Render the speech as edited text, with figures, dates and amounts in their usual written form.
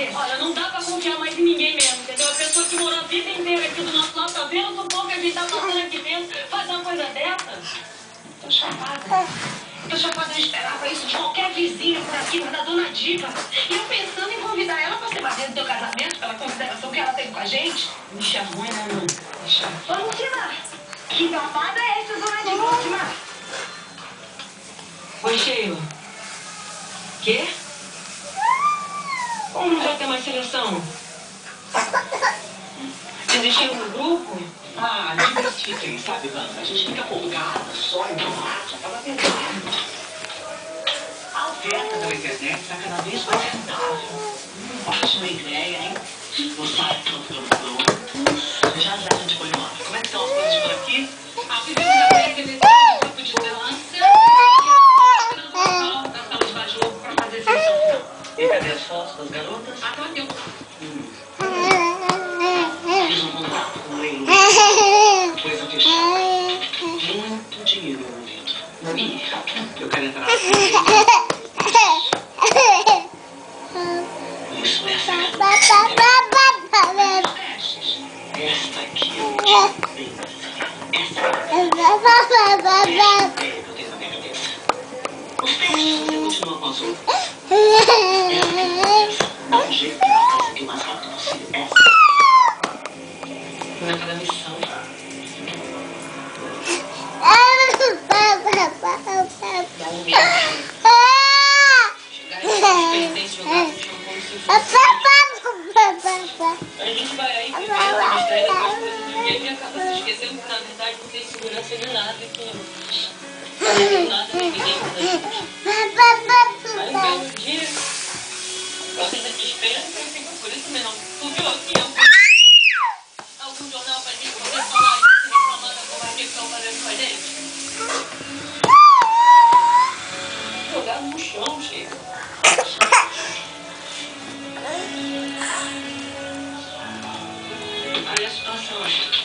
desse? Olha, não dá pra confiar mais em ninguém mesmo, entendeu? A pessoa que morou a vida inteira aqui do nosso lado, tá vendo o pouco que a gente tá passando aqui dentro, faz uma coisa dessa? Tô chapada. Tô chapada, eu esperava isso de qualquer vizinha por aqui, mas da dona Diva. E eu pensando em convidar ela pra ser madrinha do teu casamento, pela consideração que ela teve com a gente. Bicha ruim, né, mano? Bicha. Ô, Lucina, que babada é essa, dona Diva? Lucina? Oi, Sheila. Quê? Como não vai ter mais seleção? Desistiu do grupo? Ah, diversifiquem, sabe, Wanda? A gente fica folgada, só em massa, acaba perdendo. A oferta da internet está cada vez mais rentável. Ótima ideia, hein? No site do já já a gente põe lá. Como é que estão as coisas por aqui? Fizemos a pré-seleção do grupo de dança e esperando o local da sala de bate-louco para fazer a seleção final. E cadê as fotos das garotas? Ah, tá aqui. Fiz um contrato com o Leilão. Coisa fechada. Muito dinheiro envolvido. E eu quero entrar aqui. Isso, essa esta aqui é bem essa é a ideia que eu tenho na minha cabeça. Os testes você continua com as outras. Dá um jeito de matar isso aqui o mais rápido possível. Essa. Não é cada missão. Dá um medo. Chegar e pertence jogar no chão como se fosse. A gente vai aí, mistério das coisas do dia e acaba se esquecendo que na verdade não tem segurança de nada e que não tem nada nem ninguém pra gente. Aí um belo dia, você ainda te espera e fica por isso mesmo. Tu viu aqui algum jornal pra gente poder falar e reclamar da covardia que estão fazendo com a gente? Jogado no chão, chega. Olha a situação.